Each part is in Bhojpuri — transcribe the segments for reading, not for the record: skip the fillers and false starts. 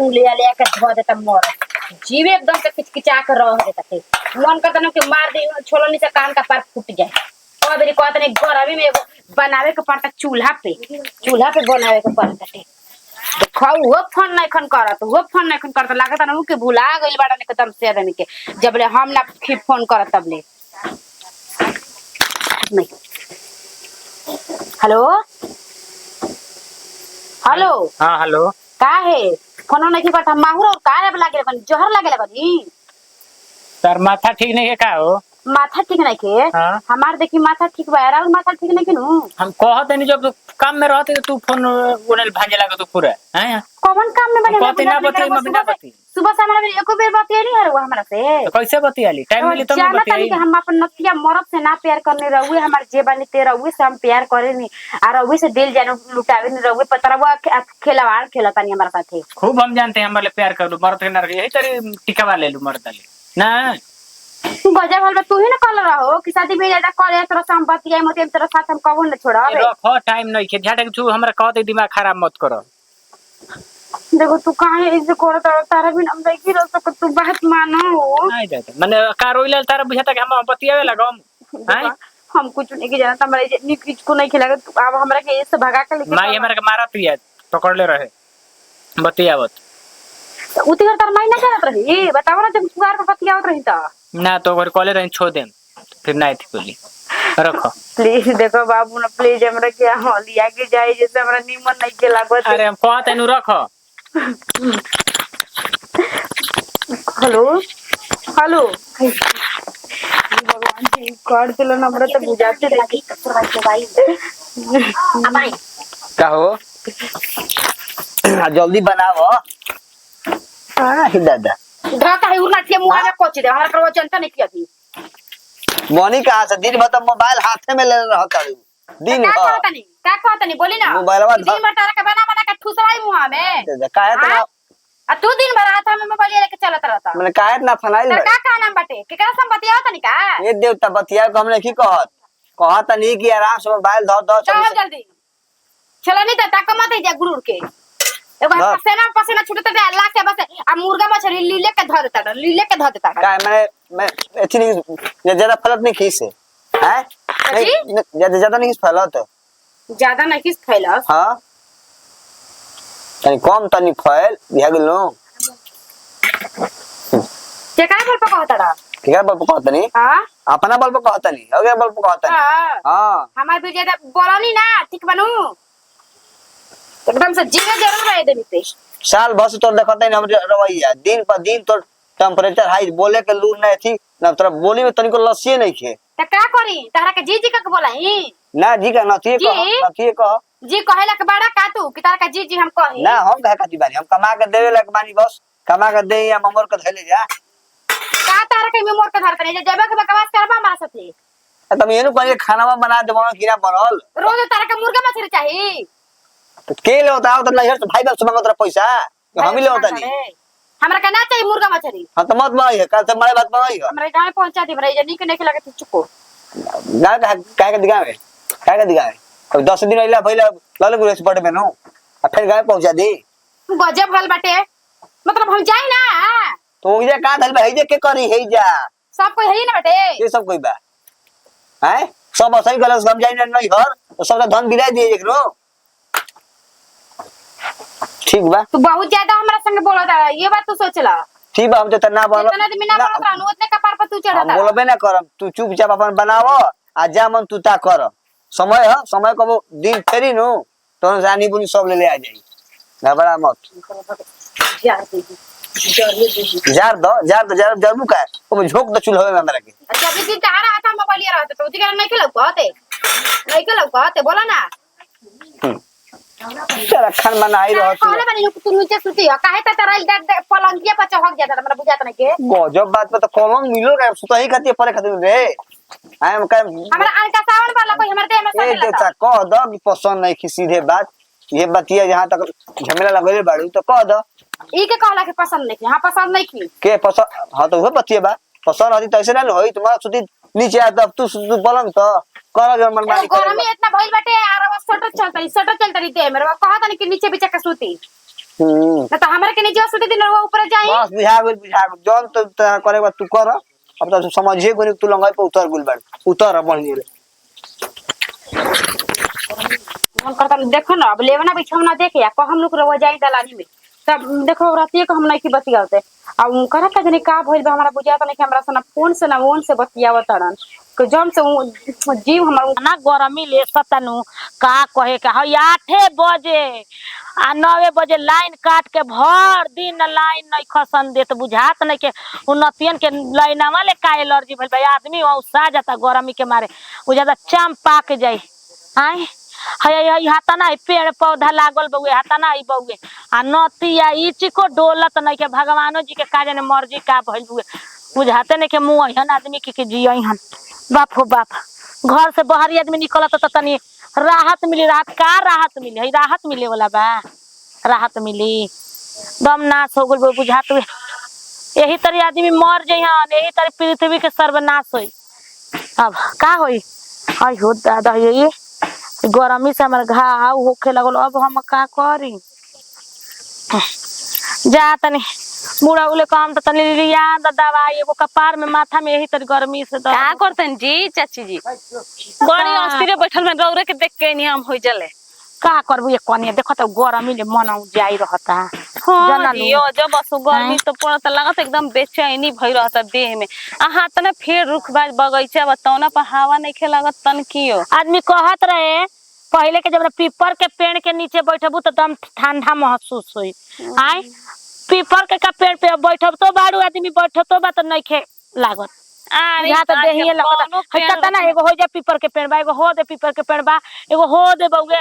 ले ले के धो देता मोर जीव एकदम से किचकिचा के रह देता थे मन करता न कि मार दे छोलनी से कान का पार फूट जाए और मेरी कहता नहीं गरमी में एगो बनावे के पड़ता चूल्हा पे बनावे के पड़ता थे देखो वो फोन नहीं करत लागत ना कि भुला गइल बाड़ा ने एकदम से आदमी के जबले हम ना फोन करत तबले हेलो हेलो हाँ हेलो का है फोन नहीं करता माहुर और का है लागे बनी जहर लागे बनी तार माथा ठीक नहीं है का हो माथा ठीक नहीं के हाँ? हमार देखी माथा ठीक बा और माथा ठीक नहीं के नु हम कहते नहीं जब तू काम में रहते तो तू फोन उन्हें भांजे लगा तो पूरा हैं कौन काम में बने कहते ना बतिया मैं बिना बती सुबह से हमारा एको बेर बतिया नहीं है वो हमरा से तो कैसे बतियाली टाइम मिली तब जानता नहीं बतियाई कि हम अपन नतिया मरद से ना प्यार करने रहुए हमार जे बने ते रहुए से हम प्यार करे नहीं और रहुए से दिल जानो लुटावे नहीं रहुए पता रहुआ खिलवाड़ खेलता नहीं हमारे साथे खूब हम जानते हैं हमारे प्यार कर लू मरद के ना यही तेरी टिकावा ले लू मरद ले ना गजब हलवा तू ही ना कल रहो कि शादी में ज्यादा करे तोरा से हम बतिया मोते तेरे साथ हम कबो न छोड़ावे रखो टाइम नहीं के झटक छू हमरा कहते दिमाग खराब मत करो देखो तू काहे ऐसे करत तारा भी हम देखी रह सक तू बात मानो नहीं जाता माने का रोइल तारा बुझाता कि हम बतियावे लगम हैं हम कुछ नहीं के जानता हमारे निक को नहीं खिला अब हमरा के ऐसे भगा के लेके माई हमरा के मारा पिया पकड़ ले रहे बतियावत उती कर तार माई ना करत रही बताओ ना जब सुगार पे बतियावत रही त ना तो घर कॉलेज रही छोड़ देम फिर नहीं थी बोली रखो प्लीज देखो बाबू ना प्लीज हमरा के लिया के जाए जैसे हमरा निमन नहीं के लागत अरे हम कहते नु रखो हेलो हेलो भगवान जी कर दिलो ना हमरा तो बुझाते रही भाई भाई का हो जल्दी बनाओ हां दादा ढाका है उना के मुंह में कोची दे हमरा करवा जनता नहीं किया थी मोनी कहां से दिन भर तो मोबाइल हाथ में ले रहता दिन भर का कहता नहीं बोली ना मोबाइलवा दिन भर तारा के बना के ठुसवाई मुंह में काहे तो आ तू दिन भर हाथ में मोबाइल लेके चलत रहता मैंने काहे ना फनाइल का नाम बाटे केकरा से बतियाओ तनी का ये देवता बतिया को हमने की कहत नहीं कि आराम से मोबाइल धर चल जल्दी चलो नहीं त तक मत जा गुरुर के एगो पसीना छूटत दे अल्लाह के बस आ मुर्गा मछली लीले के धर देता काहे मैं इतनी ज्यादा फलत नहीं खीस है ज्यादा नहीं फैलत ज्यादा नहीं किस फैला हां तनी कम तनी फैल बिहा गेलो केकरा बल पे कहता रहा केकरा बल पे कहता नहीं हां अपना बल पे कहता नहीं अगे बल पे कहता नहीं हां हमार भी ज्यादा बोलनी ना ठीक बनू एकदम से जीवे जरूर रहे दे पे साल भर से तो देखता ही हम रवैया दिन पर दिन तो टेम्परेचर हाई बोले के लूर नहीं थी ना तोरा बोली में तनिको लस्सी नहीं खे त का करी तारा के जी का बोलाई ना जी का नथिए कह जी कहेला के बड़ा का तू कि तारा का जी हम कही ना हम कहे खाती बानी हम कमा के देवे लग बानी बस कमा के दे या ममर के धैले जा का तारा के मेमोर के धरत नहीं जेबे के बकवास करबा हमारा साथे तुम एनु कह खाना बना देबो खीरा बनल रोज तारा के मुर्गा मछली चाहिए तो के ले होता तो नहीं तो भाई बाप से मांगो तेरा पैसा हम ही ले होता नहीं हमरा का ना चाहिए मुर्गा मछली हां तो मत बनाई है कल से मारे बात बनाई है हमरा गांव पहुंचा दी हमरा जनी के नहीं लगे तू चुप ना काहे के दिखावे अब 10 दिन इला भइला लाल गुरेस पड़ में नो आ फिर गाय पहुंचा दी गजब हल बाटे मतलब हम जाई ना तो ये का धल भाई जे के करी है जा सब कोई है ना बेटे ये सब कोई बा हैं सब सही गलत समझाई नहीं हर तो सब धन बिराई दिए एकरो ठीक बा तू बहुत ज्यादा हमरा संग बोलत है ये बात तू सोचला ठीक बा हम तो तना बोल इतना दिन ना बोलत रहनु उतने कपार पर तू चढ़ा हम बोलबे ना करम तू चुपचाप अपन बनावो आ जा मन तू ता कर समय को दिन फेरी नु तो जानी बुनी सब ले आ जाई घबरा मत जार जरूर का ओ झोक द चूल्हे में हमरा के जब भी दिन तारा आता मोबाइल ये रहत तो उती कर नहीं खेलौ कहते बोला ना तेरा खान बनाई रहत कहले बनी तू नीचे सुती है काहे त तेरा इधर पलंगिया पर चहक जाता हमरा बुझात नहीं के गजब बात पे तो कौन मिलो रे सुतही खाती परे खाती रे आई एम का हमरा अनका सावन वाला कोई हमर देह में ए देता कह द कि पसंद नहीं कि सीधे बात ये बतिया जहां तक झमेला लगले बाड़ू तो कह द ई के कहला के पसंद नहीं हां पसंद नहीं की के पसंद हां तो वो बतिया बा पसंद होती तो ऐसे ना होई तुम्हारा सुती नीचे आ तब तू पलंग तो कर जो मन मानी गरमी इतना भइल बाटे आर सटो चलतरी दे मेरे कहा तनी कि नीचे बिचा के सूती ना तो हमरा के नीचे सुते दिन वो ऊपर जाई। बस बुझा गेल जौन तो करे बा तू कर। अब तो समझिए कोनी तू लंगाई पे उतर गुल बाड़ उतर बन गेले। मन करता देखो ना अब लेवना बिछौना देखे या हम लोग रह जाई दलानी में तब देखो रातिए को हम नहीं की बतियाते अब करा का जने का भइल बा हमरा बुझाता नहीं कि हमरा से ना फोन से ना ओन से बतियावत तड़न कि जम से जीव हमर ना गरमी ले सतनु का कहे का हई 8 बजे आ 9 बजे लाइन काट के भर दिन लाइन नहीं खसन देत बुझात नहीं के उन्नतियन के लाइनवा ले का एलर्जी भइल बा आदमी औसा जाता गरमी के मारे बुझाता चाम पाक जाई। आय हई हाता ना पेड़ पौधा लागल बउए हाता ना आई बउए आ नतिया ई चिको डोलत नहीं के भगवानो जी के काजे ने मर्जी का भइल बुए बुझाते नहीं के मुंह हन आदमी के जियई हन बाप हो बाप। घर से बाहरी आदमी निकलत त तनी राहत मिली राहत मिली हई राहत मिले वाला बा राहत मिली दम नाश हो गइल बुझात यही तरह आदमी मर जइहन यही तरह पृथ्वी के सर्वनाश होई। अब का होई आई हो दादा ये गरमी से हमार घाव होखे लगल अब हम का करी जा तनी मुड़ा उले काम त तनी लिया दवाई एगो कपार में माथा में यही तरह गर्मी से का करतन जी चाची जी बड़ी अस्थिर बैठल में रौरे के देख के नियम हो जले का करबू ये कनिया देखो तो गरमी ले मन जाई रहता हां जी ओ जब बस गर्मी तो पड़त लागत एकदम बेचैनी भई रहता देह में आ हाथ ना फेर रुखबाज बगीचा बताओ पर हवा नहीं खे लागत तन कियो आदमी कहत रहे पहले के जब पीपर के पेड़ के नीचे बैठबू तो दम ठंडा महसूस होई। आय पीपर के पेड़ पे बैठब तो बारू आदमी बैठतो बा तो नहीं खे लागत अरे यहाँ तो देहिए लगता हटा ना एगो हो जा पीपर के पेड़ बा एगो हो दे पीपर के पेड़ बा एगो हो दे बउए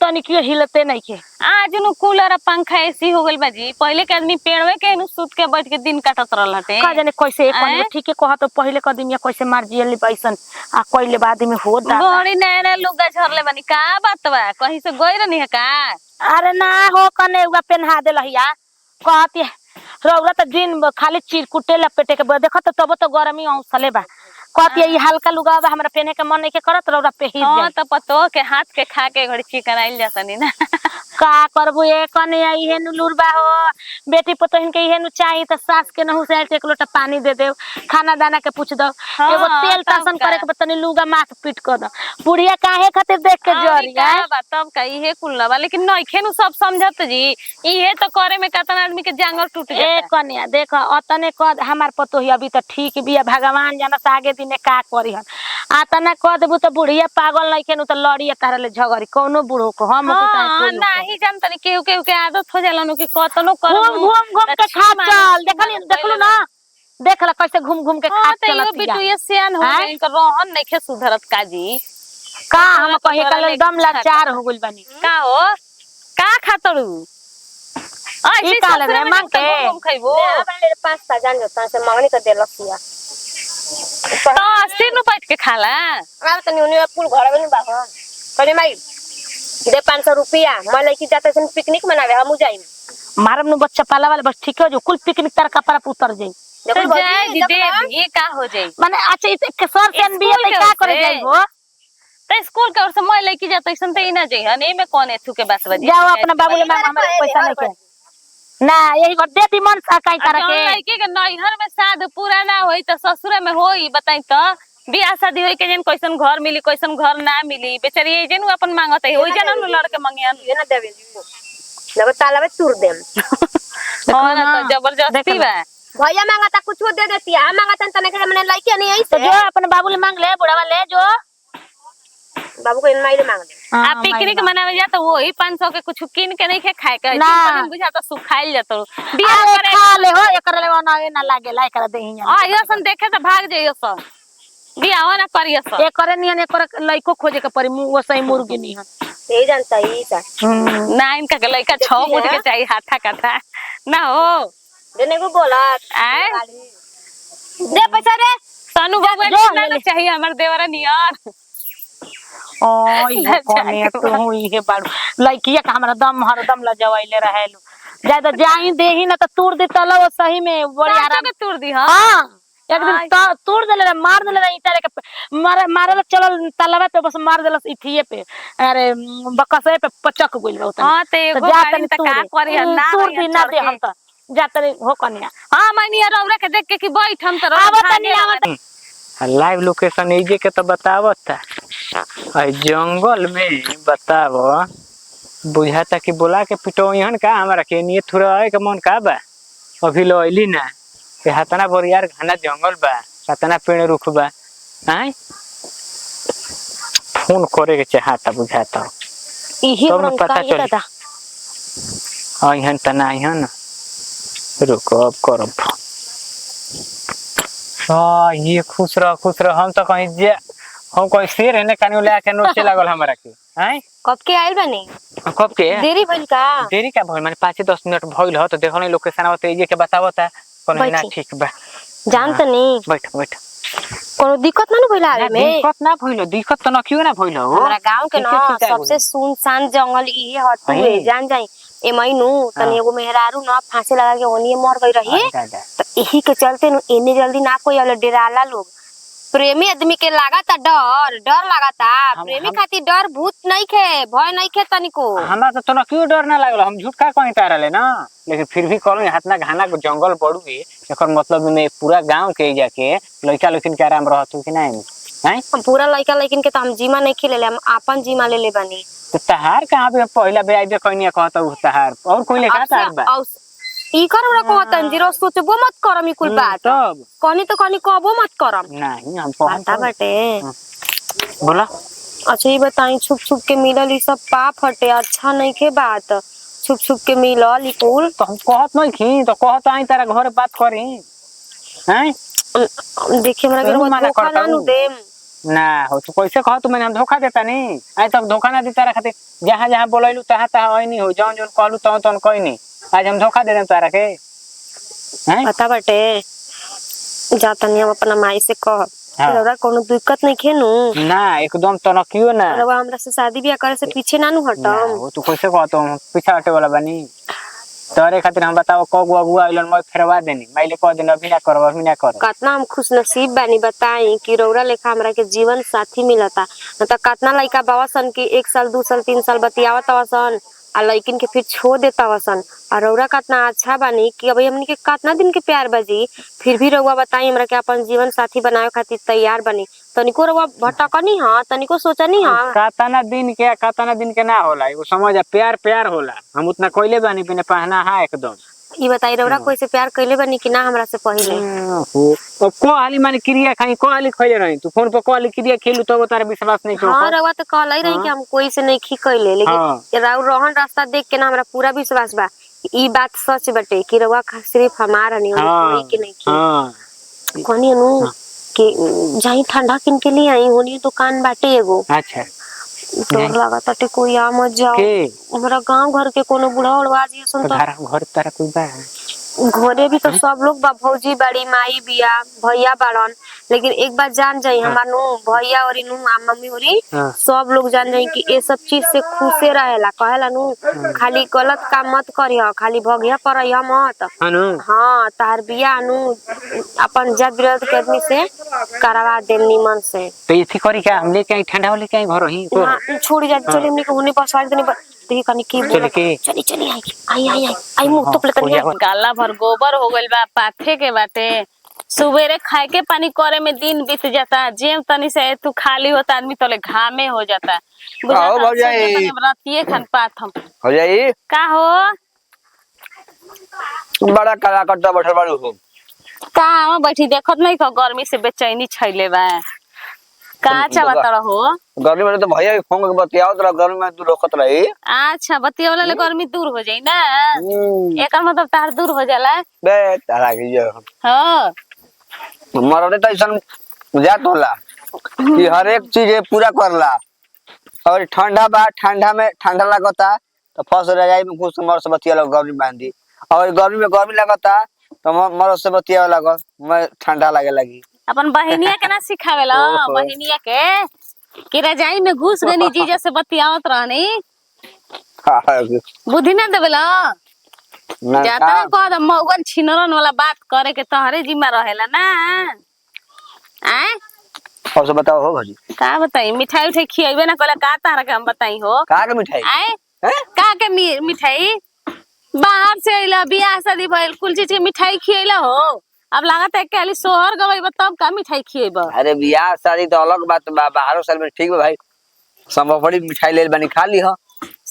तनिकियो हिलते नहीं के आज नु कूलर पंखा एसी हो गइल बाजी पहले के आदमी पेड़वे के नु सूत के बैठ के दिन काटत रहल हटे का जाने कैसे एक कनिया ठीक है कहत पहले के आदमी कैसे मार जियली पैसन आ कइले बाद में हो दा बड़ी नया लुगा झरले बनी का बात बा कहीं से गई रहनी है का अरे ना हो कने उगा पेन्हा दे लहिया कहती रौरा तो दिन खाली चिरकुटे लपेटे के देखो तो तब तो गरमी औसले बा कहती ये हल्का लुगा बा हमरा पहने के मन नहीं के करत रौरा पे ही हां त पतो के हाथ के खा के घड़ी चिकन आइल जातनी ना का करबू ए कने इहे नु लुरबा हो बेटी पतोहिन के इहे नु चाही त सास के नहु से एक लोटा पानी दे दे खाना दाना के पूछ दो एगो तेल तासन करे के तनी लुगा माथ पीट कर दो बुढ़िया काहे खातिर देख के जरिया तब का इहे कुल बा लेकिन नइखे नु सब समझत जी इहे तो करे में कतन आदमी के जांगर टूट जाता ए कन्या देख अतने कद हमार पतोही अभी त ठीक बिया भगवान जानत आगे दिने का करी हन आतना कह देबू त बुढ़िया पागल नहीं के नु त लड़िया तारा ले झगड़ी कोनो बूढ़ो को हम नहीं जानतनी केहू केहू के आदत हो जाला नु कि कतनो कर घूम घूम के खा चल देखलू ना देख ल कैसे घूम घूम के खा चलत यो बिटू ये सियान हो गई कर रहन नहीं खे सुधरत काजी का हम कहे कल एकदम लाचार हो गइल बानी का हो का खातड़ू ई काले रे मांग के घूम खइबो मेरे पास था जान जोता से मांगनी कर दे लसिया तो अस्थिर नु बैठ के खाला अब तनी उनी पुल घर में बाहर कने माई दे 500 रुपया मैं लेके जाते सन पिकनिक मनावे हम जाई मारम नु बच्चा पाला वाले बस ठीक हो जो कुल पिकनिक तर कपड़ा उतर जाई तो जाए दीदी ये का हो जाई माने अच्छा इस के सर से एनबीए पे क्या करे जाई हो तो स्कूल के और से मैं लेके जाते सन त ई ना जाई हने में कोन एथु के बात बजी जाओ अपना बाबू ले मांग हमारे पैसा नहीं के ना यही कर देती मन सा कई तरह के लड़के के नैहर में शादी पूरा ना होई त ससुर में होई बताई त बियाह शादी होई के जन कैसन घर मिली कैसन घर ना मिली बेचारी ए जन अपन मांगत है ओई जन लड़के मंगियन ये ना देवे लगो ताला में तुर देम और तो जबरदस्ती बा भैया मांगता कुछ दे देती है मांगता तने के मने लइके नहीं आई तो जो अपने बाबू ले मांग ले बुढ़ावा ले जो बाबू को इन माइले मांग दे आ पिकनिक मनावे जा तो वही 500 के कुछ किन के नहीं के खाए के दिन बुझाता सुखाइल जातो बियाह करे खा ले हो एकर ले ना ना लागे ला एकर देही आ यो सन देखे त भाग जाइयो स बियाह ना करियो स एकर नियन एकर लइको खोजे के परी वो सही मुर्गी नियन यही जानता ही सा ना इनका के लइका 6 फुट के चाहिए हाथा काथा ना हो देने को बोला आए दे पैसा रे सानू बाबू ना चाहिए हमर देवरा नियर ओई कोने तो हुई है बाड़ू लइकिया का हमरा दम हरदम लजवाइले रहेलु ज्यादा जाई देही ना त तूर दे तलो सही में बड़ी आराम के तूर दी हां एक दिन तोड़ देले रे, मार देले रे ईटा के मारे मारे चलल तालाबे पे बस मार देलस इथिए पे। अरे बकसे पे पचक गइल रहो त। हां ते एगो गाड़ी त का करी ना तोड़ दी ना दे हम त जात रे हो कनिया। हां मैनिया रौरा के देख के कि बैठ हम त आवत नहीं आवत। लाइव लोकेशन एजे के तो बतावता जंगल में बताव बुझाता कि बोला के पिटोहन का हमारा के नहीं थोड़ा है के मन का बा अभी लो अइली ना के हातना बरियार घना जंगल बा कतना पेड़ रुख बा हैं फोन करे के चाहता बुझाता इही तब हम पता का चली। दादा अहन तना अहन रुको अब करब ये खुश रह हम तो कहीं जे हम कोई शेर है ने कानी ले के नोचे लागल हमरा के हैं कब के आइल बानी? कब के देरी भइल का? देरी का भइल माने 5-10 मिनट भइल ह तो देखो नहीं लोकेशन आवत ये के बतावता कोनो ना ठीक बा जान त नहीं बैठ कोनो दिक्कत ना भइल आवे में? दिक्कत तो न क्यों ना भइल हो हमरा गांव के ना सबसे सुनसान जंगल इहे हटुए जान जाई ए मइनु तनी एगो मेहरारू ना फांसी लगा के ओनिए मर गई रही तो यही के चलते नु इने जल्दी ना कोई वाले डेराला लोग। प्रेमी आदमी के लागता डर लागता प्रेमी खातिर डर भूत नहीं खे भय नहीं खे तनिको। हमरा तो न क्यों डर ना लागल हम झूठ का कहीं तारले ना लेकिन फिर भी कहलो हाथना घाना जंगल बड़ुए एकर मतलब में पूरा गांव के जाके लइका लइकन के आराम रहतु कि नहीं हैं हम पूरा लइका लइकन के त हम जीमा नहीं खेले हम आपन जीमा ले बानी। तो तहार कहां पे पहला बे आइबे कहनिया कहता तहार और कोई लेखा तार बा ई कर हमरा कहतन जीरो सोचबो मत करम ई कुल बात तब कहनी तो कहनी कहबो मत करम नहीं हम पता बाटे। बोला अच्छा ये बताई छुप छुप के मिलल ई सब पाप हटे अच्छा नहीं के बात छुप छुप के मिलल ई कुल तो हम कहत नहीं खी तो कहत आई तारा घर बात करी हैं देखिए हमरा के धोखा ना नु देम ना हो तो कैसे कह तू मैंने हम धोखा देता नहीं आज तक धोखा ना देता रखते जहां जहां बोलैलू तहां तहां आई नहीं हो जौन जौन कहलू तौन तौन कोई नहीं आज हम धोखा दे देम तारा के हैं पता बाटे जाता नहीं हम अपना माई से कह रउरा कोनो दिक्कत नहीं खेनु ना एकदम तो न क्यों ना रउरा हमरा से शादी ब्याह करे से पीछे ना नु हटम। वो तू कैसे कहत हम पीछे हटे वाला बनी तोरे खातिर हम बताओ कगो अगुआ आइलन मैं फेरवा देनी माइले कह देन अभी ना कर कितना हम खुश नसीब बानी बताई कि रउरा लेखा हमरा के जीवन साथी मिलता न त कितना लइका बावसन की 1 साल 2 साल 3 साल बतियावत आवसन आ लइकिन के फिर छोड़ देता वसन और रउरा कितना अच्छा बानी कि अभी हमनी के कितना दिन के प्यार बाजी फिर भी रउआ बताई हमरा के अपन जीवन साथी बनावे खातिर तैयार बनी तनिको रउआ भटकनी हां तनिको सोचनी हां कातना दिन के ना होला वो समझ प्यार प्यार होला हम उतना कोइले बानी बिना पहना हां एकदम ई बताई रउरा कोई से प्यार कइले बानी कि ना हमरा से पहिले हो को हाली माने क्रिया खाई को हाली खइले रही तू फोन पे को हाली क्रिया खेलू तो तारा विश्वास नहीं को हां रउआ तो कहले रही कि हम कोई से नहीं खी कइले लेकिन रउआ रहन रास्ता देख के ना हमरा पूरा विश्वास बा ई बात सच बटे कि रउआ सिर्फ हमारा नहीं कोई के नहीं की हां कोनी नु कि जाई ठंडा किन के लिए आई होनी दुकान बाटे एगो अच्छा डर लागता टे कोई आ मत जाओ हमरा गांव घर के कोनो बुढ़ा उड़वा जी सुन तो घर तारा कोई बा घरे भी तो सब लोग बा भौजी बड़ी माई बिया भैया बाड़न लेकिन एक बार जान जाई हमार नु भैया और नु मम्मी होरी सब लोग जान जाई कि ये सब चीज से खुशे रहेला कहेला नु खाली गलत काम मत करियो खाली भगिया परइया मत हां तार बिया नु अपन जब विरोध के आदमी से करवा दे निमन से तो इसी करी का हम लेके आई ठंडा वाले के घर ही तो छोड़ जा चले हमने को होने पास वाले नहीं देखी कनी की बोल चली आई मुंह तो प्लेटन गाला भर गोबर हो गइल बा पाथे के बाटे सुबेरे खाए के पानी करे में दिन बीत जाता जेम तनी से तू खाली होता आदमी तोले घामे हो जाता आओ भौजाई रतिए खान पात हम हो जाई का हो बड़ा कला करता बैठल बाड़ू हो का हम बैठी देखत नहीं को गर्मी से बेचैनी छैले बा का अच्छा बता रहो गर्मी में तो भैया फोन के बतियाओ तो गर्मी में तू रोकत रही अच्छा बतियावला ले गर्मी दूर हो जाई ना एकर मतलब तार दूर हो जाला बे तारा की जो हां मरने तो ऐसा जात होला कि हर एक चीज पूरा करला और ठंडा बा ठंडा में ठंडा लगता तो फस रजाई में घुस मर से बतिया गर्मी बांधी और गर्मी में गर्मी लगता तो मर से बतिया लगा मैं ठंडा लगे लगी अपन बहनिया के ना सिखावेला बहनिया के कि रजाई में घुस गनी जीजा से बतियावत रहनी बुद्धि ना देवेला ना जाता ना कह द मौगन छिनरन वाला बात करे के तोहरे जिम्मा रहेला ना। आए और सब बताओ हो भौजी का बताई मिठाई उठाई खियाइबे ना कहला का तारा के हम बताई हो। का के मिठाई आए हैं? का के मिठाई बाहर से अइला बियाह शादी भइल कुल चीज के मिठाई खियैला हो। अब लागत है कि सोहर गवई तब का मिठाई खियेब। अरे बियाह शादी तो अलग बात बा, बाहरों साल में ठीक बा भाई। संभवड़ी मिठाई ले बनी खा ली हो।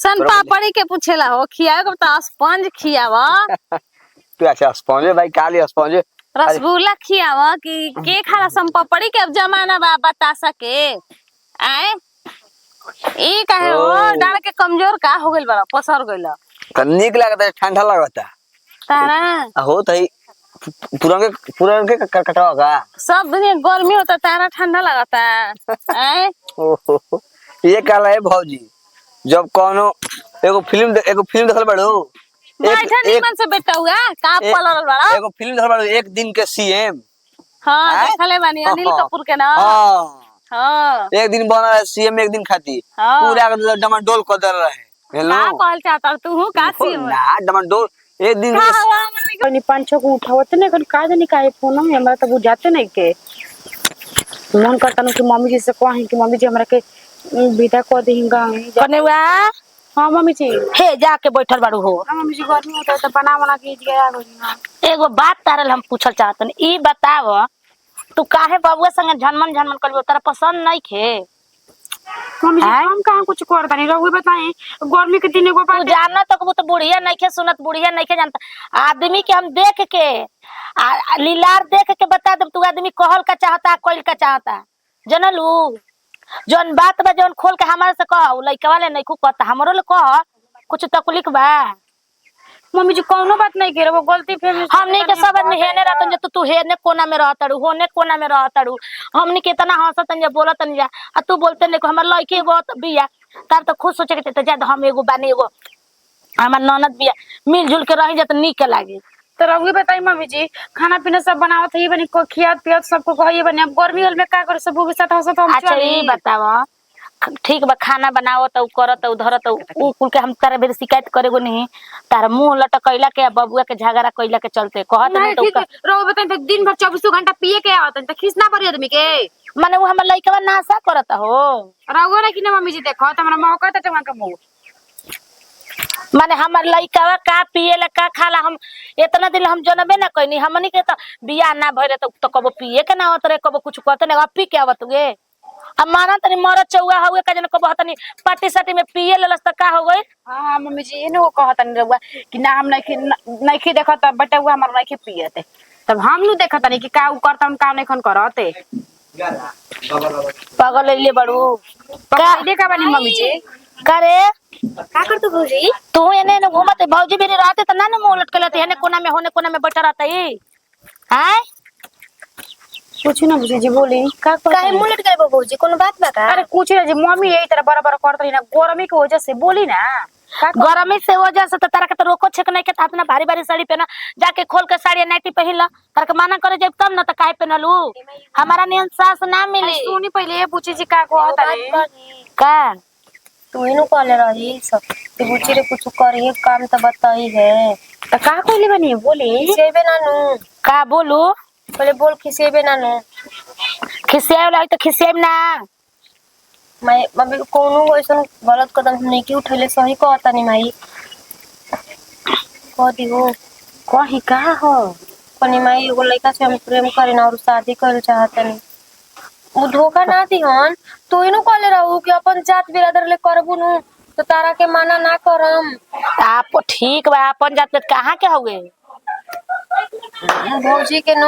सन पापड़ी के पूछेला हो खियावे के तो स्पंज खियावा। तू अच्छा स्पॉन्ज भाई खा ली स्पॉन्ज। रसगुल्ला खियावा कि के खाला सन पापड़ी के अब जमाना बा बता सके। आए ई काहे हो डाल के कमजोर का हो गइल बा पसर गइल। तो निक लगता है ठंडा लगता तारा हो तो पुरान के कटवा का सब दुनिया गर्मी होता तारा ठंडा लगता। आए ओहो ये काला है भौजी जब कोनो एगो फिल्म देखल बड़ो बैठा निमन से बेटा हुआ का पलल बड़ा एगो फिल्म देखल बड़ो एक दिन के सीएम। हां देखले बानी अनिल कपूर के ना। हां हां एक दिन बना है सीएम एक दिन खाती हाँ। पूरा डमाडोल कर दे रहे हेलो का कहल चाहता तू हूं का सीएम ना डमाडोल एक दिन कनी पांच छह को उठावत नहीं कन का जानी काहे फोन में हमरा तो बुझाते नहीं के मन करता न कि मम्मी जी से कहीं कि मम्मी जी हमरा के विदा कर देंगा। कनेवा हां मम्मी जी हे जाके बैठल बाड़ू हो। मम्मी जी गर्मी होता है तो बना के गया ना। एगो बात तारल हम पूछल चाहतन ई बताव तू काहे बबुआ संग झनमन करबो तारा पसंद नहीं खे। मम्मी जी हम कहां कुछ करता नहीं रहुए बताएं गर्मी के दिन एगो तू बात जानत तो वो तो बुढ़िया नहीं खे सुनत बुढ़िया नहीं खे जानता आदमी के हम देख के लीलार देख के बता दे तू आदमी कहल का चाहता कोइल का चाहता जनलू जौन बात बा जौन खोल के हमारे से कह लइका वाले नहीं खूब कहता हमरो ले कह कुछ तकलीफ बा। मम्मी जी कोनो बात नहीं करे वो गलती फिर हमनी के सब आदमी हेने रहतन जे तू हेने कोना में रहतड़ू होने कोना में रहतड़ू हमनी के इतना हंसतन जे बोलतन जा आ तू बोलते नहीं हमर लड़की एगो बिया तार तो खुद सोचे के ज्यादा हम एगो बानी एगो हमर ननद बिया मिलजुल के रही जत नीक लागे। तो रहुए बताई मम्मी जी खाना पीना सब बनावत है बनी को खियात पियत सबको कहिए बनी अब गर्मी होल में का करे सब के साथ हंसत हम अच्छा ये बतावा ठीक बा खाना बनाओ तो करत धरत उ कुल के हम तारे बेर शिकायत करेगो नहीं तार मुंह लटकैला के बबुआ के झगड़ा कइला के चलते कहत नहीं तो रहुए बताई तो दिन भर 24 घंटा पिए के आवत तो खींचना पड़ी आदमी के माने वो हमर लइकवा नासा करत हो रहुए ना कि ना मम्मी जी देखो त हमरा मौका त टमा के मुंह माने हमर लइकवा का पिएला का खाला हम इतना दिन हम जनबे ना कइनी हमनी के तो बियाह ना भइले तो कबो पिए के ना होत रे कबो कुछ कहत ना पी के आवत गे अब माना तनी मरत चौआ हुए का जन कबो हतनी पार्टी साटी में पिए लेलस त का हो गई। हां मम्मी जी एनो कहत नहीं रहुआ कि ना हम नहीं देखत बटे हुआ हमर नहीं पियते तब हम नु देखत नहीं कि का उ करता हम का नहीं खन करते पागल ले बड़ू का देखा बनी मम्मी जी करे का कर तू भौजी तू एने न घूमत भौजी भी रहते त ना न मुंह लटकलते हेने कोना में होने कोना में बैठा रहता है हां कुछ ना बुझी जी बोली का काहे मुंह लटकाई बा भौजी कोनो बात बा का। अरे कुछ ना जी मम्मी यही तरह बराबर करत रही ना गर्मी की वजह से बोली ना गरमी से वजह से तारा के तो रोको छेक नहीं के हाथ में भारी भारी साड़ी पहना जाके खोल के साड़ी नाइटी पहन ला तारा के माना करे जब तब ना त काहे पहनलू हमारा नियन सास ना मिली सुनी पहले ये पूछी जी का कहत रे का तू इनु कहले रही सब ते बुची रे कुछ करिए काम त बताई है त का कहली बनी बोली सेबे ना नु का बोलू पहले बोल खिसेबे ना नु खिसियाव लाई तो खिसियाव ना मैं मम्मी कोनो ऐसन गलत कदम नहीं की उठैले सही कहता नहीं माई कह दियो कहीं का हो कनी माई एगो लड़का से हम प्रेम करे ना और शादी करे चाहता नहीं वो धोखा ना दिहन तो इनु कहले रहू कि अपन जात बिरादर ले करबू नु तो तारा के माना ना करम आप ठीक बा अपन जात पे कहां के होगे भौजी के नु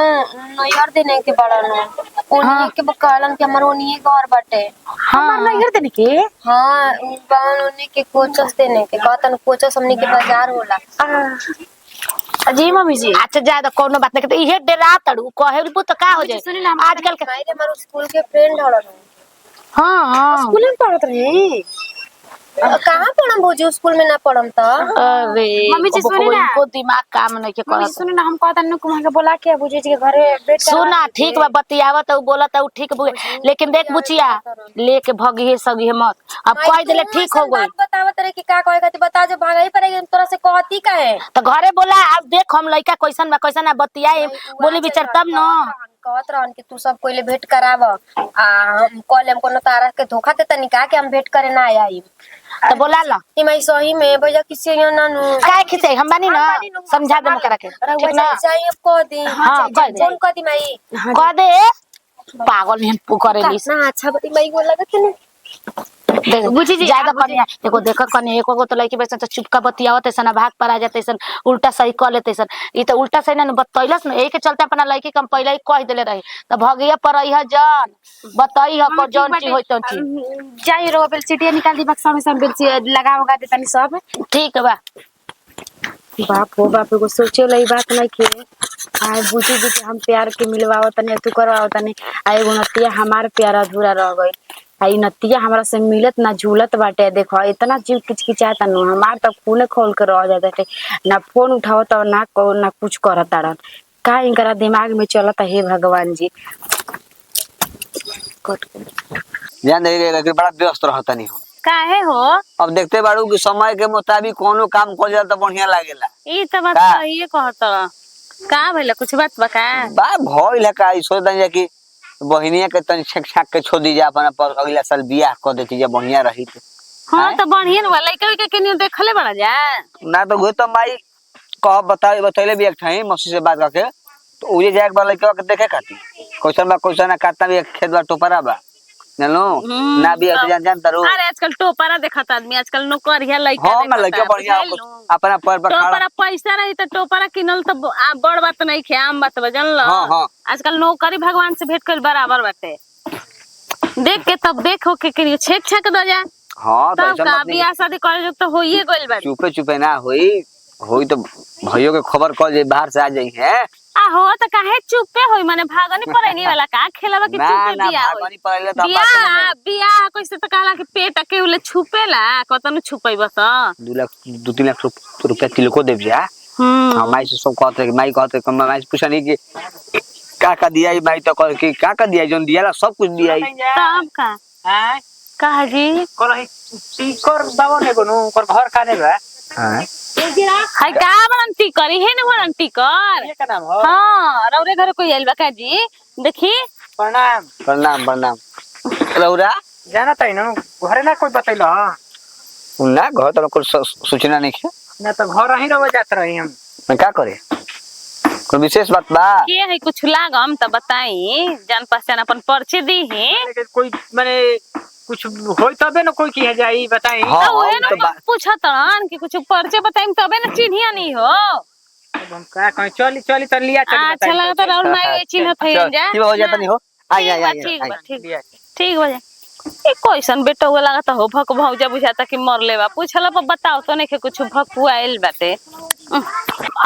नैयर देने के बड़ा नु ओनी के बकालन के हमर ओनी घर बाटे हमर नहीं देने के हां गांव ओनी के कोचस देने के कहतन कोचस हमनी के बाजार होला जी मम्मी जी अच्छा ज्यादा कोनो बात नहीं इहे डरा तड़ू कहबू तो का हो जाए सुनी ना आजकल के मारे हमारे स्कूल के फ्रेंड हड़न हां स्कूल में पढ़त रही कहाँ पढ़म भौजी स्कूल में ना पढ़म तो अरे मम्मी जी, सुनी ना। इनको दिमाग काम नहीं के मम्मी करत। सुन ना, हम कहता नु कुमार के बोला के बुझे जी के घरे बेट सुना ठीक बा, बतियावत उ बोलत उ ठीक लेकिन देख बुचिया लेके भगिए सगी मत। अब कह देले ठीक हो गई बतावत रहे कि का कहे खातिर बता जो भागई पड़ेगी तोरा से कहती काहे तो घरे बोला। अब देख हम लइका कैसन बा कैसन ना बतियाए बोली विचार तब न। कहत रहन कि तू सब कोइले भेंट कराव आ हम कॉल हम कोनो तारा के धोखा दे तनी का के हम भेंट करे ना आई तो बोला ला ई मैं सही में भैया किसी यो ना नु काय खिसे हम बानी ना समझा दे करा के ठीक ना। चाहिए कह दी हाँ, कह दे। फोन कह दी मैं कह दे पागल नहीं पुकरेली ना अच्छा बती मैं बोल लगा कि नहीं देख बुझी जी ज्यादा कनिया देखो देखो कनिया एको को तो लइकी बैसन तो चुपका बतियावत ऐसन भाग पर आ जाते ऐसन उल्टा सही कर लेते ऐसन। ई तो उल्टा सही ना बतैलस न, एही के चलते अपना लइकी कम पहले ही कह देले रही तो भगिया पर रही जान बताई ह को जौन चीज होई तो चीज जाई रो बेल चिटिया निकाल दी बक्सा में सब बेल लगा होगा दे तनी सब। ठीक बा। बाप हो बाप को सोचे लई बात नहीं के आए बुझी जी के हम प्यार के मिलवाओ तने तू करवाओ तने आए गो नतिया हमार प्यार अधूरा रह गई। आई नतिया हमरा से मिलत ना झूलत बाटे। देखो इतना जीव किचकिचाता नु हमार तो खूने खोल के रह जाते ना फोन उठावत और ना कुछ करत तारन का इनकरा दिमाग में चलत हे भगवान जी। ध्यान दे के बड़ा व्यस्त रहता नहीं हो। काहे हो अब देखते बाड़ू कि समय के मुताबिक कोनो काम कर जाता बढ़िया लागेला। ई त बात का? सही कहत का भइला कुछ बात बका बा भइल है का ई सोच दन कि बहिनिया के तनी छेक छाक के छोड़ दी जा अपना पर अगला साल बियाह कर देती जा बढ़िया रही। हां त बढ़िया न लइका के केनियो देखले बड़ा जा ना तो गो तो माई कह बतैले भी एक ठाई मौसी से बात करके तो उजे जाए के लइका के देखे खाती कैसन बा कैसन ना काटना भी खेत बा टोपरा बा नलो ना भी जान तारो। अरे आजकल टोपरा देखत आदमी आजकल नौकरिया लइका हां मैं लइका बढ़िया अपना पर खड़ा टोपरा पैसा रही त टोपरा किनल त बड़ बात नहीं खे आम बात बा जानल। हां आजकल नौकरी भगवान से भेंट कर बराबर बाटे देख के तब देखो के केनियो छेक छाक द जा। हां तो तब ऐसा का मत बियाह शादी करे जो तो होइए गइल बा चुपे चुपे ना होई तो भइयो के खबर कर जे बाहर से आ जाई है। आ हो त काहे चुपे होई माने भागनी पड़ेनी वाला का खेलबा के ना चुपे ना बियाह होई भागनी पड़ले तो बियाह बियाह कैसे त कहला कि पेट के उले छुपेला कतनो छुपैबा त 2 लाख रुपया तिलको देव जा। हां माई से सब कहते कि माई कहते कि माई से पूछा नहीं कि का दिया माई तो कह कि का दिया जोन दियाला सब कुछ दिया तब का हां कहा जी कोलही टीकर बाबा ने कोनो कर घर काने बा। हां हाय का बनती करी है न बनती कर ये का नाम हो। हां रौरे घर कोई आइल बा का जी देखी प्रणाम प्रणाम प्रणाम रौरा जाना तै न घरे ना कोई बतैलो ना घर तो कुछ सूचना नहीं है ना तो घर ही रह जात रही हम। मैं क्या करे कोई विशेष बात बा के है कुछ लागम त बताई जान पहचान अपन परिचय दी है लेकिन कोई माने कुछ होई तबे न कोई की है जाई बताई। हाँ, ओहे तो न पूछत हन कि कुछ परिचय बताई तबे न चिन्हिया नहीं हो। अब हम का कहीं चली चली त लिया चली बताई। अच्छा लगा त रौर माई चिन्हत है जा की हो जाता नहीं हो आई आई आई ठीक बा ठीक लिया ठीक बा ए कैसन बेटा हुआ लगा त हो भक भौजा बुझाता कि मर लेवा पूछला पर बताओ तो नहीं के कुछ भक आइल बाटे।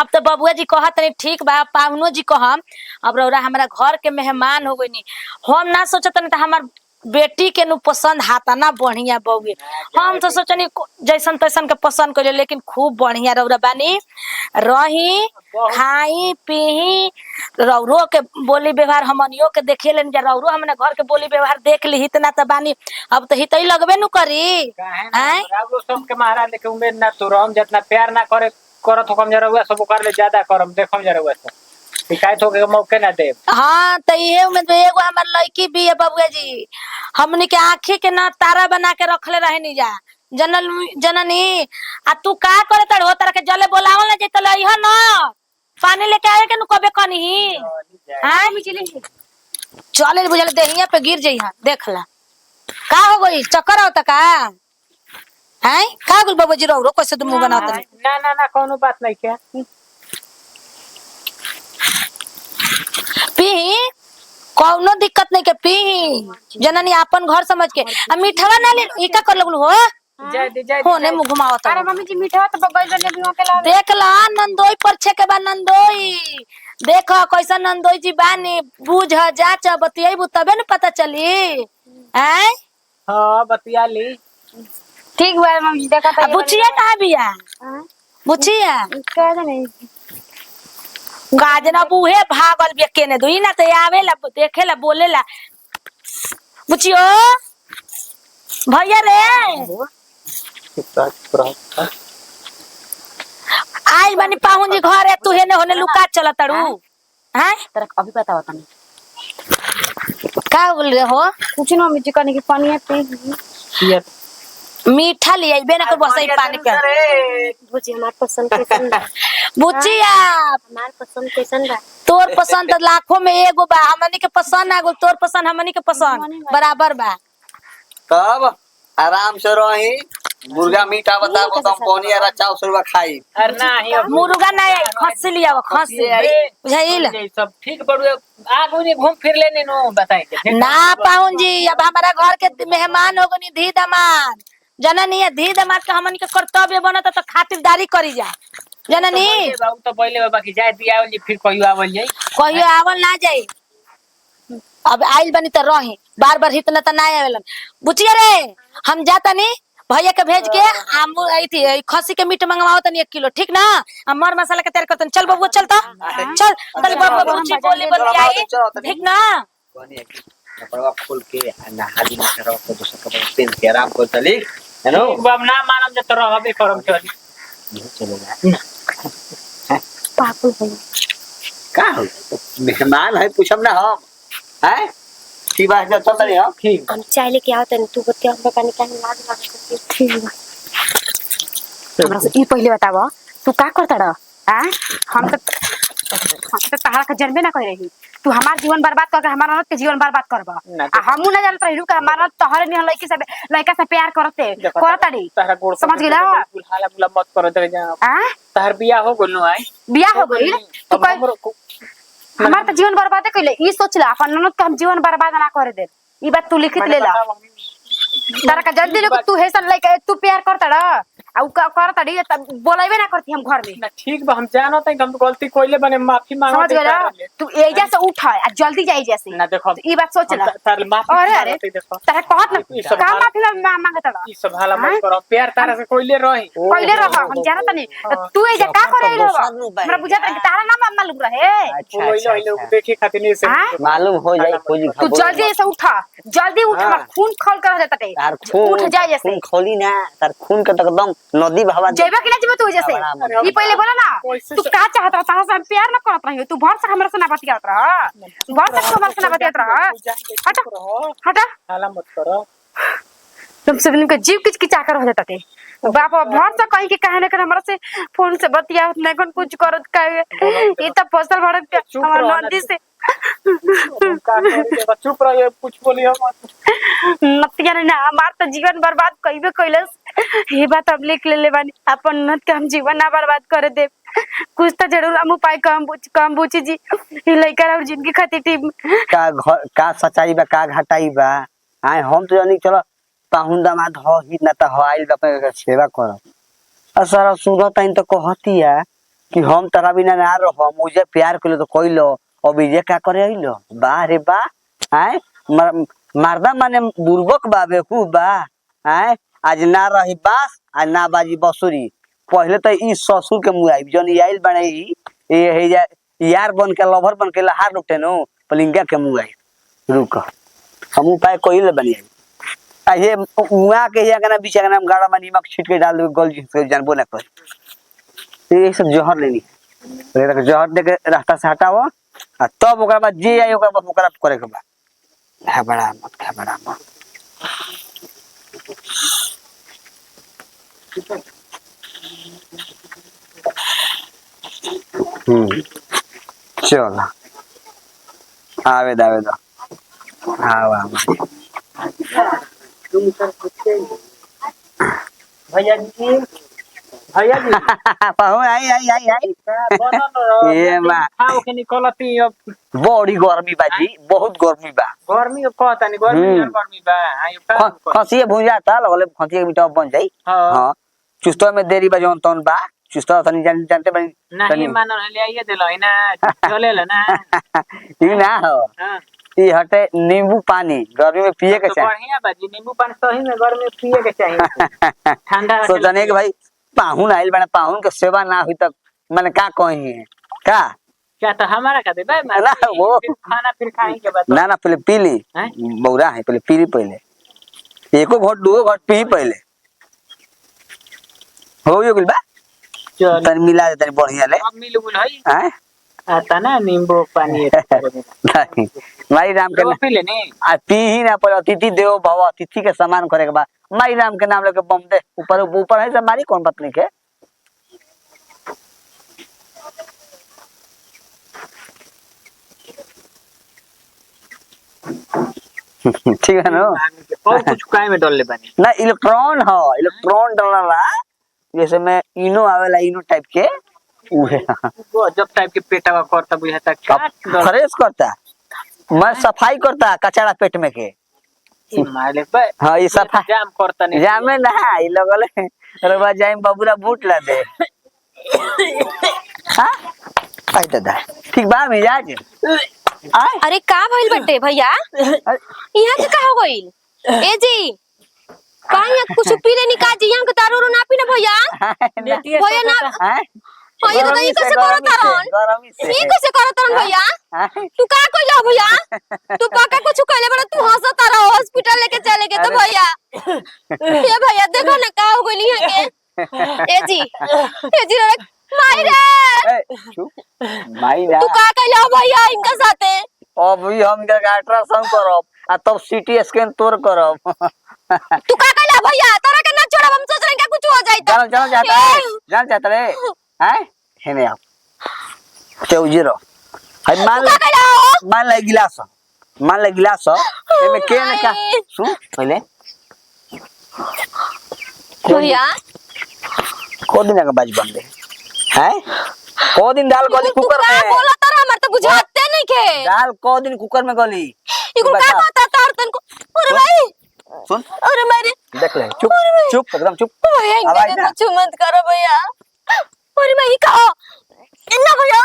अब तो बबुआ जी कहत नहीं ठीक बा पाहुनो जी कहम अब रौरा हमारा घर के मेहमान हो गई हम ना सोचत नहीं हमार बेटी के नु पसंद हाथा ना बढ़िया बउए हम तो सोचनी जैसन तैसन के पसंद कर लेकिन खूब बढ़िया रौरा बानी रही खाई पीही रौरो के बोली व्यवहार हमनियो के देखे लेन जा रौरो हमने घर के बोली व्यवहार देख ली इतना त बानी अब तो हितई लगबे नु करी हैं रावलो सब के महाराज लेके उम्मीद ना तो हम जितना प्यार ना करे करत हम जरा हुआ सब कर ले ज्यादा करम देखम जरा हुआ सब शिकायत हो के मौके ना दे। हाँ तो ये उम्मीद एगो हमार लड़की भी है बबुआ जी हमनी के आँखी के ना तारा बना के रखले रहे जा जनल जननी आ तू का करे तड़ हो तरह के जले बोलावल ना जेत लइह न पानी लेके आवे के नु कबे कनी हां चले बुझल देहिया पे गिर जइहा देखला का हो गई चक्कर आवत का हैं का गुल बाबू जी रो कैसे तुम मुंह बनावत ना ना ना कोनो बात नहीं क्या पी कौनो दिक्कत नहीं के पी जननी अपन घर समझ के आ मीठवा ना ले ई का कर लगलू हो जय होने मुंह घुमावत अरे मम्मी जी मीठा तो बगल जने भी होके ला देख ला नंदोई पर छे के बा नंदोई देख कैसा नंदोई जी बानी बुझ जाच बतियाई तबे न पता चली हैं हां बतिया ली ठीक बा मम्मी देखा अब बुचिया कहाँ बिया बुचिया कह दे नहीं गाजन अब उहे भागल बिया केने दुई ना तो आवेला देखेला बोलेला बुचियो भैया रे आज बनी पाहुन जी घर है तू हेने होने लुका चला तड़ू हैं तेरा अभी बताओ तनी का बोल रहे हो कुछ ना मम्मी जी कहने की पानी है पी मीठा ले आइबे ना कर बस ही पानी के बुची हमार पसंद कैसन बा बुचिया हमार पसंद कैसन बा तोर पसंद तो लाखों में एगो बा हमनी के पसंद आगो तोर पसंद हमनी के पसंद बराबर बा तब आराम से रही मुर्गा मीठा बताबो तुम पानी और अच्छा सुरवा खाई अरे नहीं अब मुर्गा नहीं खस्सी लिया खस्सी बुझाइल सब ठीक बड़ुए आगू ने घूम फिर लेने नो बताएंगे ना पाहुन जी अब हमारा घर के मेहमान हो गनी धी दमाद जननी है धी दमाद के हमन के कर्तव्य बनत तो खातिरदारी करी जा जननी बाबू तो पहले बाबा की जाए दिया वाली फिर कोई आवल जाई कहियो आवल ना जाई अब आइल बनी तो रही बार बार इतना तो ना आवेलन बुचिया रे हम जाता नहीं भैया के भेज के हम आई थी खस्सी के मीट मंगवाओ तनी 1 किलो ठीक ना हम मर मसाला के तैयार करतन चल बबुआ चल तो चल तले बबुआ बुची बोली बोली आई ठीक ना कपड़ा खोल के नहा दी ना करो तो दूसरा कपड़ा पहन के आराम कर चली है नो बाब ना मानम जे तो रहबे करम चली चलेगा पागल भैया का हो मेहमान है पूछम ना हम हैं की बात है चल रही हम ठीक हम चाय लेके आओ तनी तू बतिया हम पानी का लाज लगा के ठीक बा हमरा से ई पहले बताओ तू का करता रह हम तो तहारा के जन्मे ना कर रही तू हमार जीवन बर्बाद करके हमार औरत के जीवन बर्बाद करबा आ हमू ना जानत रही का हमार तोहरे निहन लड़का से प्यार करते करतड़ी समझ गेला हाला बुला मत करो दे जा हां तार बियाह हो गेल नो आई बियाह हो गइल तू कह हमार तो जीवन बर्बाद कइले ई सोचला अपन ननद के हम जीवन बर्बाद ना करे दे ई बात तू लिखित लेला तारा का जल्दी ले तू हेसन लइका तू प्यार करता रह आ उ करतड़ी बोलाइबे ना करती हम घर में ना ठीक बा हम जानत है हम गलती कोइले बने माफी मांगो समझ गेला तू एजा से उठ आ जल्दी जाई जैसे ना देखो ई बात सोच ना तार माफी अरे अरे देखो तारा कहत ना का माफी मांगत रह ई सब हाला मत करो प्यार तारा से कोइले रही पहले रह हम जानत नहीं तू एजा का करे रह हमरा बुझात है तारा नाम मालूम रहे कोइले लोग देखे खातिर नहीं से मालूम हो जाए कोई तू जल्दी से उठ जल्दी उठ खून खोल कर देता टे तार खून उठ जाए जैसे खून खोली ना तार खून के तो एकदम नदी बहावा जेबा कि ना जेबा तू जैसे ई पहले बोला ना तू का चाहत रहा तारा से प्यार ना करत रही तू भर से हमरा से ना बतियात रह भर से हमरा से ना बतियात रह हट हट हाला मत करो तुम सब इनका जीव किचकिचा कर हो जाता थे बाप भर से कहीं के कहे ना कर हमरा से फोन से बतियात ना कौन कुछ करत का ई त फसल भरत के हमरा नदी से चुप रहो कुछ बोलियो मत नतिया ने ना हमार तो जीवन बर्बाद कइबे कइलस ये बात अब लिख ले बानी अपन नत के हम जीवन ना बर्बाद करे दे कुछ तो जरूर हम उपाय कम बुची जी ई लइका और जिंदगी खातिर टीम का सच्चाई बा का घटाई बा आए हम तो जानी चलो पाहुन दामाद हो ही ना तो आइल बा पे सेवा कर असर सुधा ताइन तो कहतिया कि हम तरा बिना ना रहो मुझे प्यार कइलो तो कइलो अभी जे का करे आइलो बा रे बा आए मर्दा माने बुर्बक बा बेवकूफ बा आए आज ना रही बास आज ना बाजी बसुरी पहले तो ई ससुर के मुआई जन आइल बने ये यार बन के लवर बन के लहार लुटे नो पलिंगा के मुआई रुक हम उपाय कोइले बनिए आ ये मुआ के या गना बीच गना गाड़ा में नमक छीट के डाल गल जानबो ना कर ये सब जहर लेनी रे जहर दे के रास्ता से हटाओ आ तब ओकरा बाद जे आई ओकरा बाद ओकरा करे के बा घबरा मत चल आवे दो आवा भैया जी पाहु आई ये मा खाओ के निकलती अब बड़ी गर्मी बाजी बहुत गर्मी बा गर्मी कहता नहीं गर्मी बा आयो खसिए भुंजा ता लगले खसिए के मीठा बन जाई हां चुस्तो में देरी बा जौन तन बा चुस्तो तनी जानते बनी नहीं मानो ले आइए देलो ना चले ले ना ठीक ना हो हां ई हटे नींबू पानी गर्मी में पिए के तो चाही। बढ़िया बाजी नींबू पानी सही में गर्मी में पिए के चाहिए ठंडा सोचने कि भाई पाहुन आइल बने पाहुन के सेवा ना हुई तक मैंने का कही है का क्या तो हमारा का दे भाई ना वो खाना फिर खाएंगे बस ना पहले पी ली हैं? बौरा है पहले पी ली पहले एको घोट दो घोट पी पहले हो गइल बा चल तन मिला दे तनी बढ़िया ले अब मिल बुल हई हैं आता ना नींबू पानी नहीं माई राम के वो पी लेने आ पी ही ना पर अतिथि देवो भव अतिथि के सम्मान करे के बा माई राम के नाम लेके बम दे ऊपर ऊपर है मारी कौन पत्नी के ठीक है ना और कुछ काय में डाल ले बानी ना इलेक्ट्रॉन हो इलेक्ट्रॉन डालला जैसे में इनो आवेला इनो टाइप के उहे वो जब टाइप के पेटावा करता बुझाता काट दो फ्रेश करता मैं सफाई करता कचरा पेट में के माले भाई हाँ ये सफाई जाम करता नहीं जामे ना ई लगल अरे बा जाइम बबुरा बूट ला दे हां आई दादा ठीक बा मिजाज आय अरे का भइल बटे भैया यहाँ के का हो गइल ए जी काहे कुछ पी ले निका जी यहाँ के तारो रो ना पी ना भैया भैया ना हैं ये तो ये कैसे करो तारन गरमी से ये कैसे करो तारन भैया तू का कइला भैया तू पाका कुछ कहले बड़ा तू हंसो तारा हॉस्पिटल लेके चले गए तो भैया ये भैया देखो ना का हो गइल यहाँ के ए जी माई रे चुप माई ना तू का कइला भैया इनका साथे अब ही हम इनका अल्ट्रासाउंड करब आ तब सीटी स्कैन तोर करब तू का कइला भैया तारा के ना छोड़ब हम सोच रहे हैं कुछ हो जाए तो जान जाता रे हैं हेने आप ते उजीरो हाय मान ले गिलास एमे के ने का सुन पहले भैया को दिन का बाज बन दे हैं को दिन दाल गली कुकर का में बोला तारा हमर तो बुझाते नहीं के दाल को दिन कुकर में गली इको का पता तार तन को अरे भाई सुन अरे मेरे देख ले चुप चुप एकदम चुप भैया आवाज इनके ना कुछ मत करो भैया अरे मैं ही कहा इन्ना भैया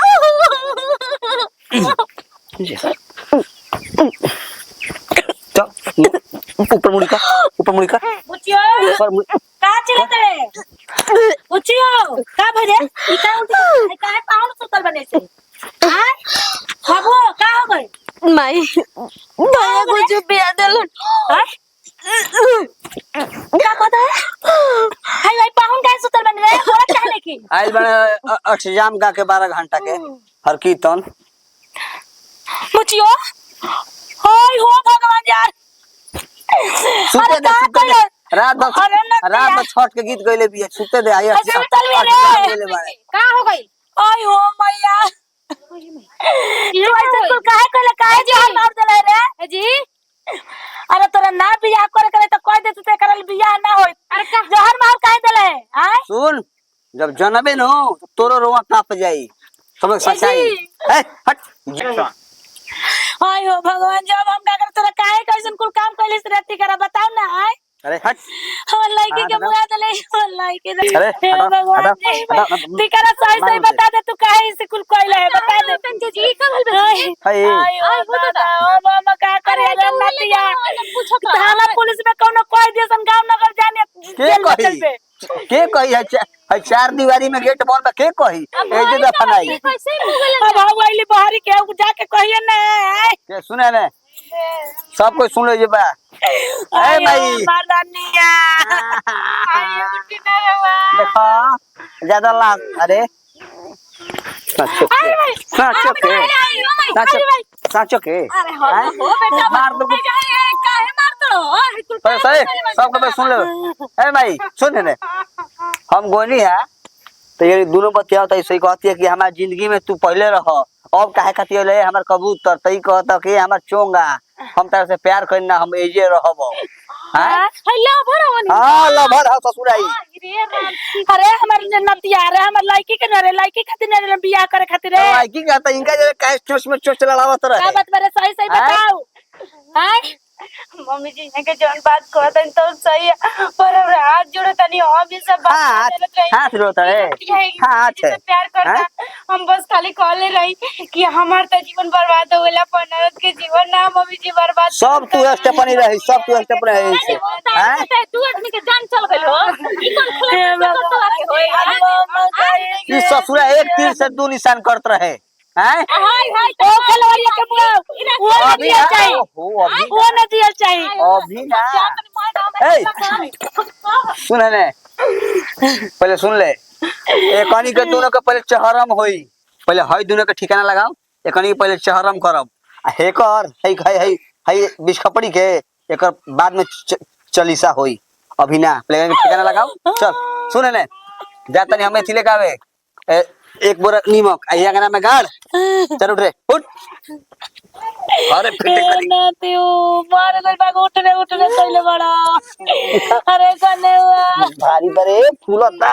ऊपर मुड़ी का बुचियो ऊपर मुड़ी का चिल्लाते रे बुचियो का भजे ई का उठी का पाउन सुतल बने से हां हबो का हो गई माई भैया कुछ पिया देलन हां का पता है हाय भाई पाउन का सुतल बने रे और क्या लेके आइल बने अक्षजाम गा के 12 घंटा के हर कीर्तन बुचियो हाय हो भगवान यार सुते दे रात भर छठ के गीत गइले बिया सुते दे आइए अच्छा चल रे का हो गई ओय हो मैया ये ऐसे कुल काहे जी मार देले रे जी अरे तोरा ना बियाह करे तो कह दे तू करल बियाह ना होई अरे का जहर मार काहे देले हां सुन जब जनबे न तो तोरो रोआ कांप जाई समझ सच्चाई ए हट हाय हो भगवान जब हम का कर तोरा काहे कैसन कुल काम कइले से रहती करा बताओ ना आय अरे हट हमर लड़की के बुआ देले हमर लड़की अरे हे भगवान जी करा सही बता दे तू काहे इसे कुल कइले है बता दे पंच जी का भइल बटे हाय आय हो दादा ओ मामा का करे रे नतिया थाना पुलिस में कोनो कोई देसन गांव नगर जाने के कही है चार दीवारी में गेट बंद बा के कही ए जे दफनाई कैसे मुगल अब हम आइली बाहरी के जाके कहिए ना के सुने ने सब कोई सुन ले जे बा ए भाई मर्दानिया आयो किनारे देखो ज्यादा ला अरे साचो के अरे हो बेटा मार दो काहे मार दो सही सब को सुन ले ए भाई सुन ने हम गोनी है तो ये दोनों बतिया तो ऐसे कहती है कि हमारी जिंदगी में तू पहले रह अब काहे खातिर ले हमार कबूतर तई कहता कि हमार चोंगा हम तार से प्यार करना हम एजे रहब हां हल्ला भरवन हां लभर हो ससुराई अरे हमर नतिया रे हमर लड़की के नरे लड़की खातिर नरे बियाह करे खातिर रे लड़की कहता इनका जे काहे चोच में चोच लड़ावत रहे का बात बारे सही बताओ हां मम्मी जी यहाँ के जौन बात कहत हन तो सही है, पर हमरा हाथ जोड़े तनी हम ये सब बात हाथ नहीं जानत रही। हाथ रोता है हाथ से प्यार करता, हम बस खाली कहले रही कि हमार तो जीवन बर्बाद हो गेला, पर नरद के जीवन ना मम्मी जी बर्बाद सब तू स्टेपनी रही सब तू स्टेपनी रही से हैं तू आदमी के जान चल गइल हो ई कौन खिला तो होए ई ससुरा एक तीर से दू निशान करत रहे हैं हाय हाय ओ खलवरिया के बुआ वो न अभी दिया चाहिए, अभी वो न दिया चाहिए। अभी ना ए सुन ने पहले सुन ले एकनी के दोनों के पहले चहरम होई पहले हई दोनों के ठिकाना लगाओ एकनी के पहले चहरम करब आ हेकर हई हई हई बीच खपड़ी के एकर बाद में चलीसा होई अभी ना पहले ठिकाना लगाओ चल सुन ने जाता नहीं हमें थिले कावे एक बोरा नीमक आइया गाना में गाड़ चल उठ रे उठ अरे फिटे करी ना तू मार गइल बा, उठने उठने कइले बड़ा। अरे कने हुआ भारी बरे फूलता